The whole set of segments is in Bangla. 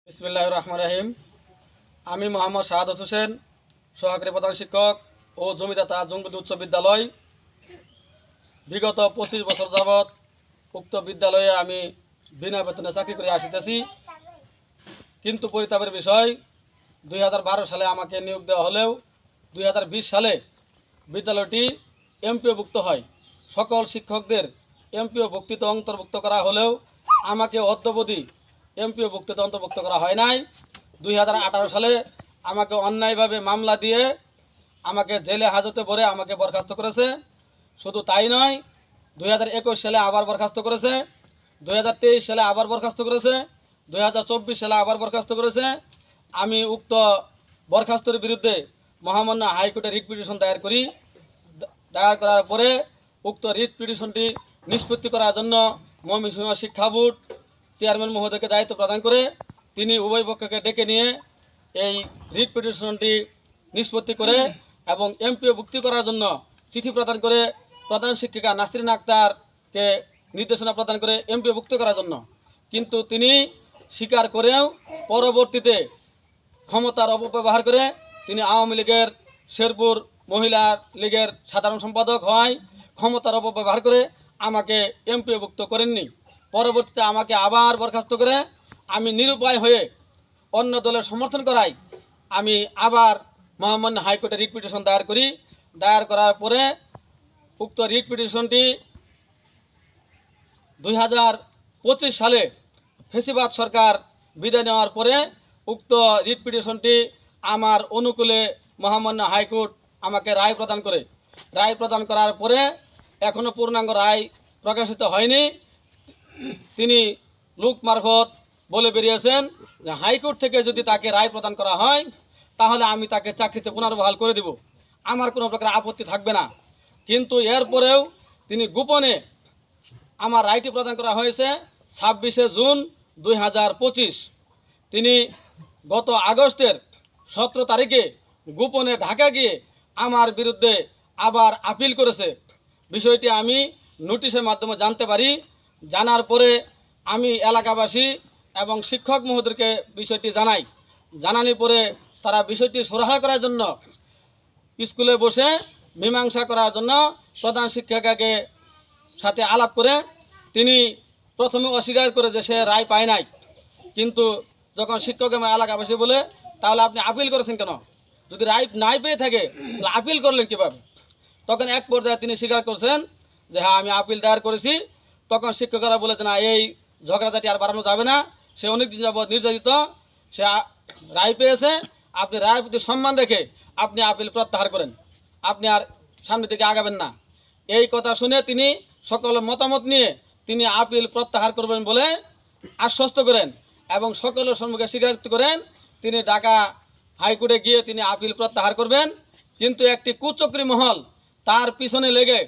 বিসমিল্লাহির রহমানির রহিম। আমি মোহাম্মদ শাহাদাত হোসেন, সহকারী প্রধান শিক্ষক ও জমিদাতা জঙ্গিত উচ্চ বিদ্যালয়। বিগত 25 বছর যাবৎ উক্ত বিদ্যালয়ে আমি বিনা বেতনে চাকরি করে আসিতেছি। কিন্তু পরিতাপের বিষয়, 2012 সালে আমাকে নিয়োগ দেওয়া হলেও 2020 সালে বিদ্যালয়টি এমপিওভুক্ত হয়। সকল শিক্ষকদের এমপিওভুক্তিতে অন্তর্ভুক্ত করা হলেও আমাকে অদ্যাবধি এমপিওভুক্তিতে অন্তর্ভুক্ত করা হয় নাই। 2018 সালে আমাকে অন্যায়ভাবে মামলা দিয়ে আমাকে জেলে হাজতে ভরে আমাকে বরখাস্ত করেছে। শুধু তাই নয়, 2021 সালে আবার বরখাস্ত করেছে, 2023 সালে আবার বরখাস্ত করেছে, 2024 সালে আবার বরখাস্ত করেছে। আমি উক্ত বরখাস্তের বিরুদ্ধে মহামান্য হাইকোর্টে রিট পিটিশন দায়ের করি। দায়ের করার পরে উক্ত রিট পিটিশনটি নিষ্পত্তি করার জন্য ময়মনসিংহ শিক্ষা বোর্ড চেয়ারম্যান মহোদয়কে দায়িত্ব প্রদান করে তিনি উভয় পক্ষকে ডেকে নিয়ে এই রিট পিটিশনটি নিষ্পত্তি করে এবং এমপিওভুক্তি করার জন্য চিঠি প্রদান করে প্রধান শিক্ষিকা নাসরিন আক্তারকে নির্দেশনা প্রদান করে এমপিওভুক্ত করার জন্য। কিন্তু তিনি স্বীকার করেও পরবর্তীতে ক্ষমতার অপব্যবহার করে তিনি আওয়ামী লীগের শেরপুর মহিলা লীগের সাধারণ সম্পাদক হয়, ক্ষমতার অপব্যবহার করে আমাকে এমপিওভুক্ত করেননি। পরবর্তীতে আমাকে আবার বরখাস্ত করে আমি নিরুপায় হয়ে অন্য দলের সমর্থন করাই আমি আবার মহামান্য হাইকোর্টে রিট পিটিশন দায়ের করি। দায়ের করার পরে উক্ত রিট পিটিশনটি 2025 সালে ফেসিবাদ সরকার বিদায় নেওয়ার পরে উক্ত রিট পিটিশনটি আমার অনুকূলে মহামান্য হাইকোর্ট আমাকে রায় প্রদান করে। রায় প্রদান করার পরে এখনও পূর্ণাঙ্গ রায় প্রকাশিত হয়নি। তিনি লোক মারফত বলে বেরিয়েছেন যে হাইকোর্ট থেকে যদি তাকে রায় প্রদান করা হয় তাহলে আমি তাকে চাকরিতে পুনর্বহাল করে দেব, আমার কোনো প্রকার আপত্তি থাকবে না। কিন্তু এরপরেও তিনি গোপনে আমার রায়টি প্রদান করা হয়েছে 26 জুন 2025। তিনি গত আগস্টের 17 তারিখে গোপনে ঢাকা গিয়ে আমার বিরুদ্ধে আবার আপিল করেছে। বিষয়টি আমি নোটিশের মাধ্যমে জানতে পারি। জানার পরে আমি এলাকাবাসী এবং শিক্ষক মহোদয়কে বিষয়টি জানাই। জানানোর পরে তারা বিষয়টি সুরাহা করার জন্য স্কুলে বসে মীমাংসা করার জন্য প্রধান শিক্ষিকাকে সাথে আলাপ করে তিনি প্রথমে অস্বীকার করে যে সে রায় পায় নাই। কিন্তু যখন শিক্ষক এবং এলাকাবাসী বলে তাহলে আপনি আপিল করেছেন কেন, যদি রায় নাই পেয়ে থাকে তাহলে আপিল করলেন কীভাবে? তখন এক পর্যায়ে তিনি স্বীকার করছেন যে হ্যাঁ আমি আপিল দায়ের করেছি। তখন শিক্ষকরা বলে যে না, এই ঝগড়াঝাটি আর বাড়ানো যাবে না, সে অনেক দিন যাবৎ নির্যাতিত, সে রায় পেয়েছে, আপনি রায়ের প্রতি সম্মান রেখে আপনি আপিল প্রত্যাহার করেন, আপনি আর সামনের দিকে আগাবেন না। এই কথা শুনে তিনি সকলের মতামত নিয়ে তিনি আপিল প্রত্যাহার করবেন বলে আশ্বস্ত করেন এবং সকলের সম্মুখে স্বীকারোক্তি করেন তিনি ঢাকা হাইকোর্টে গিয়ে তিনি আপিল প্রত্যাহার করবেন। কিন্তু একটি কুচক্রী মহল তার পিছনে লেগে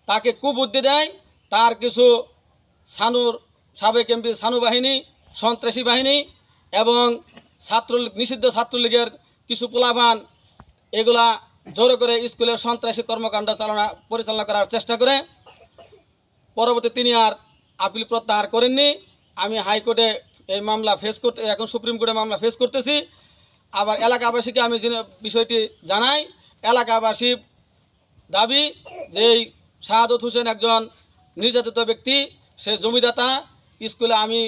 তাকে কুবুদ্ধি দেয়। তার কিছু সাবেক এমপি সানু বাহিনী, সন্ত্রাসী বাহিনী এবং নিষিদ্ধ ছাত্রলীগের কিছু পোলাপান এগুলা জোরে করে স্কুলের সন্ত্রাসী কর্মকাণ্ড পরিচালনা করার চেষ্টা করে। পরবর্তী তিনি আর আপিল প্রত্যাহার করেননি। আমি হাইকোর্টে এই মামলা ফেস করতে, এখন সুপ্রিম কোর্টে মামলা ফেস করতেছি। আবার এলাকাবাসীকে আমি বিষয়টি জানাই। এলাকাবাসী দাবি যে এই শাহাদত হোসেন একজন নির্যাতিত ব্যক্তি, সে জমিদাতা। স্কুলে আমি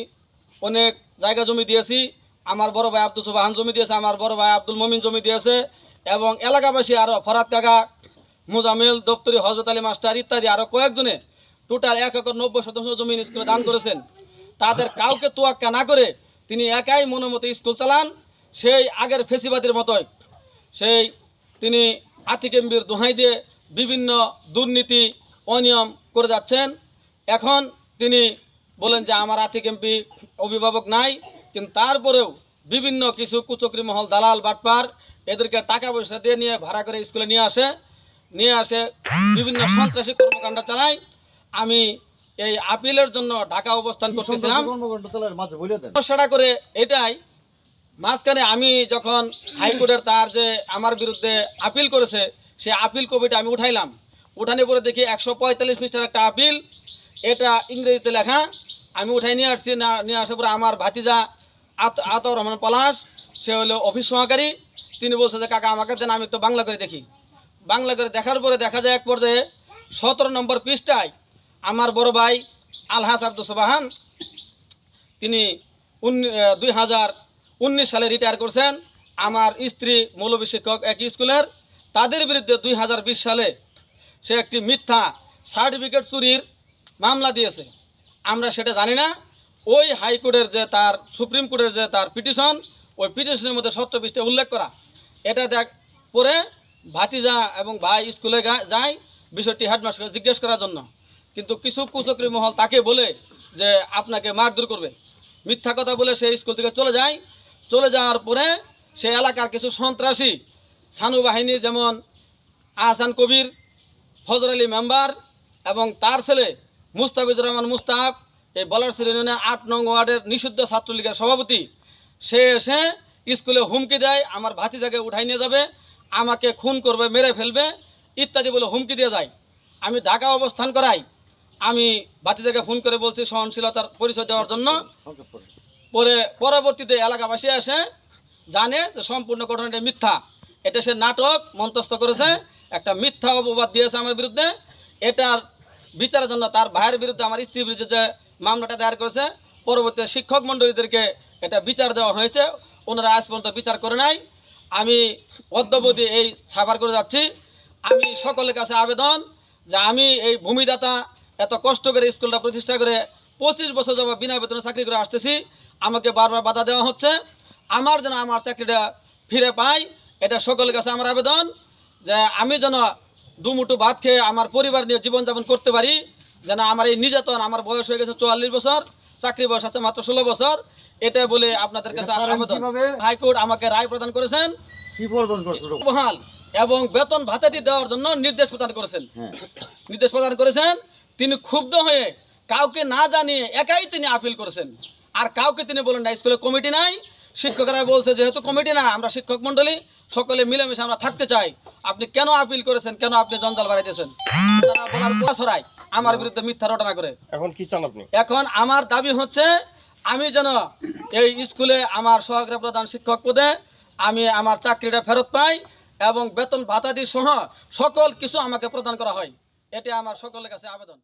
অনেক জায়গা জমি দিয়েছি, আমার বড় ভাই আব্দুল সুবাহান জমি দিয়েছে, আমার বড় ভাই আব্দুল মমিন জমি দিয়েছে এবং এলাকাবাসী আরও ফরাত কাকা, মুজামিল, দপ্তরি, হজরত আলী মাস্টার ইত্যাদি আরও কয়েকজনে টোটাল 1 একর 90% জমি স্কুলে দান করেছেন। তাদের কাউকে তোয়াক্কা না করে তিনি একাই মনোমতো স্কুল চালান, সেই আগের ফেসিবাদের মতোই। তিনি আতিক এমপির দোহাই দিয়ে বিভিন্ন দুর্নীতি অনিয়ম করে যাচ্ছেন। এখন তিনি বলেন যে আমার আতিক এমপি অভিভাবক নাই, কিন্তু তারপরেও বিভিন্ন কিছু কুচক্রী মহল, দালাল, বাটপার এদেরকে টাকা পয়সা দিয়ে নিয়ে ভাড়া করে স্কুলে নিয়ে আসে বিভিন্ন সন্ত্রাসী কর্মকাণ্ড চালায়। আমি এই আপিলের জন্য ঢাকা অবস্থান করতেছিলাম। সমস্যাটা করে এটাই, মাঝখানে আমি যখন হাইকোর্টের তার যে আমার বিরুদ্ধে আপিল করেছে সে আপিল কপিটা আমি উঠাইলাম। উঠানে পরে দেখি 145 পৃষ্ঠার একটা আপিল, এটা ইংরেজিতে লেখা। আমি উঠাই নিয়ে আসছি, নিয়ে আসার পরে আমার ভাতিজা আতাউর রহমান পলাশ, সে হলো অফিস সহকারী। তিনি বলছে যে কাকা আমাকে দেন, আমি একটু বাংলা করে দেখি। বাংলা করে দেখার পরে দেখা যায় এক পর্যায়ে 17 নম্বর পৃষ্ঠায় আমার বড় ভাই আলহাজ আব্দুল সোবাহান, তিনি 2019 সালে রিটায়ার করছেন। আমার স্ত্রী মৌলভী শিক্ষক এক স্কুলের, তাদের বিরুদ্ধে 2020 সালে সে একটি মিথ্যা সার্টিফিকেট চুরির মামলা দিয়েছে। আমরা সেটা জানি না। ওই হাইকোর্টের যে তার সুপ্রিম কোর্টের যে তার পিটিশন, ওই পিটিশনের মধ্যে 17 পৃষ্ঠায় উল্লেখ করা। এটা দেখ পরে ভাতিজা এবং ভাই স্কুলে যায় বিষয়টি হেডমাস্টারকে জিজ্ঞেস করার জন্য, কিন্তু কিছু কুচক্রী মহল তাকে বলে যে আপনাকে মারধর করবে, মিথ্যা কথা বলে সে স্কুল থেকে চলে যায়। চলে যাওয়ার পরে সে এলাকার কিছু সন্ত্রাসী ছানু বাহিনী, যেমন আহসান কবির, ফজর আলী মেম্বার এবং তার ছেলে মুস্তাফিজুর রহমান মুস্তাফ, এই বলারসির ইউনিয়নের 8 নং ওয়ার্ডের নিষিদ্ধ ছাত্রলীগের সভাপতি, সে এসে স্কুলে হুমকি দেয় আমার ভাতিজাকে উঠাই নিয়ে যাবে, আমাকে খুন করবে, মেরে ফেলবে ইত্যাদি বলে হুমকি দিয়ে যায়। আমি ঢাকা অবস্থান করাই। আমি ভাতিজাকে ফোন করে বলছি সহনশীলতার পরিচয় দেওয়ার জন্য। পরবর্তীতে এলাকাবাসী এসে জানে যে সম্পূর্ণ ঘটনাটি মিথ্যা, এটা সে নাটক মন্তস্থ করেছে, একটা মিথ্যা অপবাদ দিয়েছে আমার বিরুদ্ধে। এটার বিচারের জন্য তার ভাইয়ের বিরুদ্ধে, আমার স্ত্রীর বিরুদ্ধে যে মামলাটা দায়ের করেছে, পরবর্তীতে শিক্ষক মণ্ডলীদেরকে এটা বিচার দেওয়া হয়েছে, ওনারা আজ পর্যন্ত বিচার করে নাই। আমি অদ্যাবধি এই সাফার করে যাচ্ছি। আমি সকলের কাছে আবেদন যে আমি এই ভূমিদাতা এত কষ্ট করে স্কুলটা প্রতিষ্ঠা করে 25 বছর যাবত বিনা বেতনে চাকরি করে আসতেছি, আমাকে বারবার বাধা দেওয়া হচ্ছে। আমার যেন আমার চাকরিটা ফিরে পাই, এটা সকলের কাছে আমার আবেদন, যে আমি যেন দুমুঠো ভাত খেয়ে আমার পরিবার নিয়ে জীবনযাপন করতে পারি। যেন আমার এই নির্যাতন, আমার বয়স হয়ে গেছে 44 বছর, চাকরি বয়স আছে মাত্র 16 বছর, এটা বলে আপনাদের কাছে আবেদন। হাইকোর্ট আমাকে রায় প্রদান করেছেন, বহাল এবং বেতন ভাতাদি দেওয়ার জন্য নির্দেশ প্রদান করেছেন। নির্দেশ প্রদান করেছেন। তিনি ক্ষুব্ধ হয়ে কাউকে না জানিয়ে একাই তিনি আপিল করেছেন, আর কাউকে তিনি বলেন না স্কুলে কমিটি নাই। শিক্ষকরা বলছে যেহেতু কমিটি না, আমরা শিক্ষক মণ্ডলী সকলে মিলেমিশে আমরা থাকতে চাই, আপনি কেন আপিল করেছেন, কেন আপনি জঞ্জাল বাড়াইতেছেন, তারা বলার ছড়াই আমার বিরুদ্ধে মিথ্যা রটনা করে। এখন কি চান আপনি? এখন আমার দাবি হচ্ছে আমি যেন এই স্কুলে আমার সহকারী প্রধান শিক্ষক পদে আমি আমার চাকরিটা ফেরত পাই এবং বেতন ভাতাদি সহ সকল কিছু আমাকে প্রদান করা হয়। এটি আমার সকলের কাছে আবেদন।